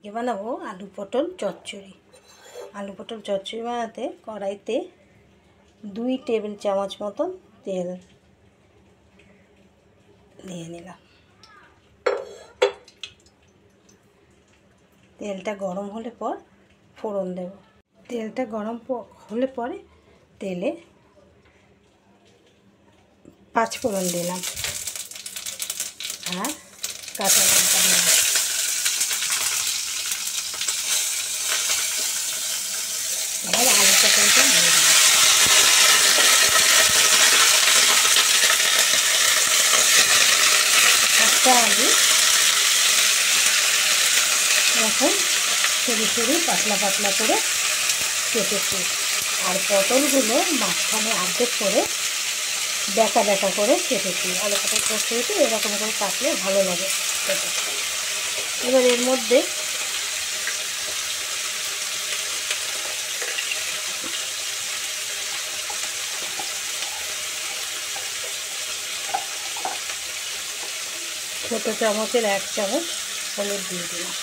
আজকে বানাবো আলু পটল চচ্চড়ি। আলু পটল চচ্চড়ি বানাতে কড়াইতে 2 টেবিল চামচ মতন তেল দিয়ে নিলাম। তেলটা গরম হলে পর ফোড়ন দেব। তেলটা গরম হলে পরে তেলে 5 ফোড়ন দিলাম আর কাঁচা লঙ্কা দিলাম। এবার আলু পটলটা দিয়ে দিলাম। একটা আলু এখন সরু সরু পাতলা পাতলা করে কেটেছি, আর পটলগুলো মাঝখানে অর্ধেক করে বেঁকা বেঁকা করে কেটেছি। আলু পটল চচ্চড়িতে এরকম করে কাটলে ভালো লাগে খেতে। এবার এর মধ্যে ছোটো চামচের 1 চামচ হলুদ দিয়ে দিলাম,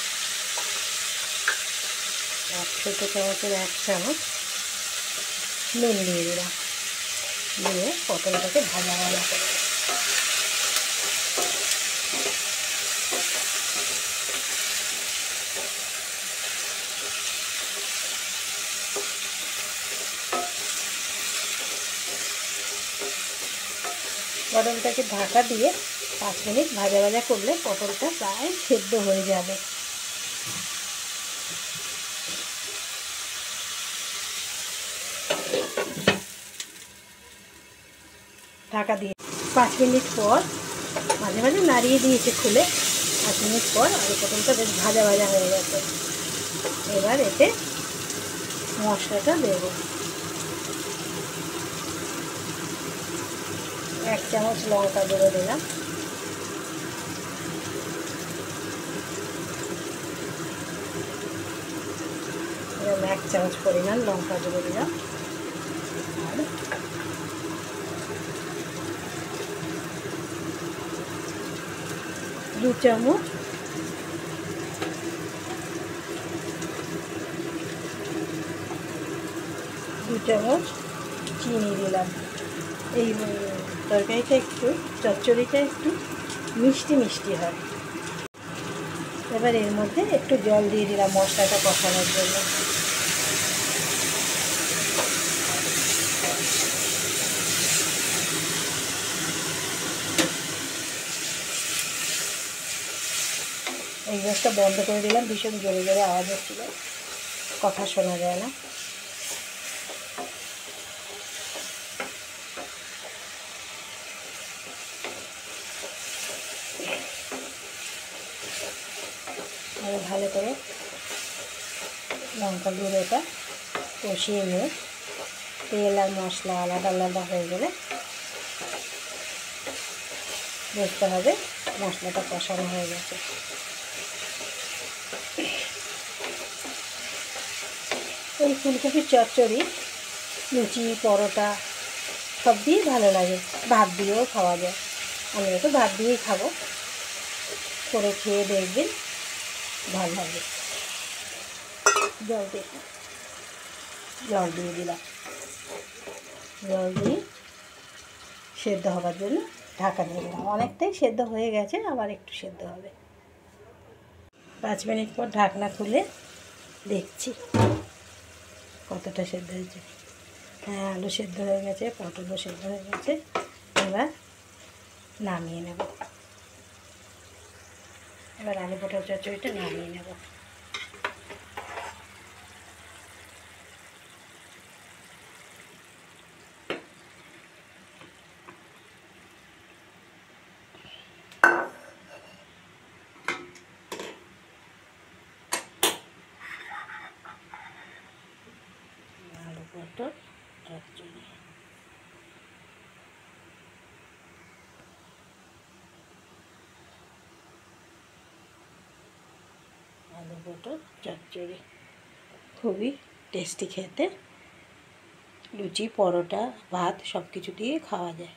আর ছোটো চামচের 1 চামচ নুন দিয়ে দিলাম। দিয়ে পটলটাকে ভাজা ভাজা করে পটলটাকে ঢাকা দিয়ে 5 মিনিট ভাজা ভাজা করলে পটলটা প্রায় সেদ্ধ হয়ে যাবে। ঢাকা দিয়ে 5 মিনিট পর মাঝে মাঝে নাড়িয়ে দিয়েছে খুলে। 5 মিনিট পর আলু পটলটা বেশ ভাজা ভাজা হয়ে গেছে। এবার এতে মশলাটা দেব। 1 চামচ লঙ্কা গুঁড়ো দিলাম, 1 চামচ পরিমাণ লঙ্কা গুঁড়ো দিলাম, আর 2 চামচ চিনি দিলাম। এই তরকারিটা চচ্চড়িটা একটু মিষ্টি মিষ্টি হয়। এবার এর মধ্যে একটু জল দিয়ে দিলাম মশলাটা কষানোর জন্য। এই গ্যাসটা বন্ধ করে দিলাম, ভীষণ জোরে জোরে আওয়াজ হচ্ছিল, কথা শোনা যায় না। ভালো করে লঙ্কা গুঁড়োটা কষিয়ে নিয়ে তেল আর মশলা আলাদা আলাদা হয়ে গেলে বুঝতে হবে মশলাটা কষানো হয়ে গেছে। এই ফুলকপির চচ্চড়ি লুচি পরোটা সব দিয়েই ভালো লাগে, ভাত দিয়েও খাওয়া যায়। আমি তো ভাত দিয়েই খাবো, করে খেয়ে দেখবেন ভালো লাগে। জল দিয়ে দিলাম, জল দিয়ে সেদ্ধ হবার জন্য ঢাকা দিয়ে দিলাম। অনেকটাই সেদ্ধ হয়ে গেছে, আবার একটু সেদ্ধ হবে। 5 মিনিট পর ঢাকনা খুলে দেখছি কতটা সেদ্ধ হয়েছে। হ্যাঁ, আলু সেদ্ধ হয়ে গেছে, পটলও সেদ্ধ হয়ে গেছে। এবার নামিয়ে নেব। এবার আলু পটল চচ্চড়িটা নামিয়ে নেব। আলু পটল চচ্চড়ি, আলু পটল চচ্চড়ি খুবই টেস্টি খেতে। লুচি পরোটা ভাত সব কিছু দিয়ে খাওয়া যায়।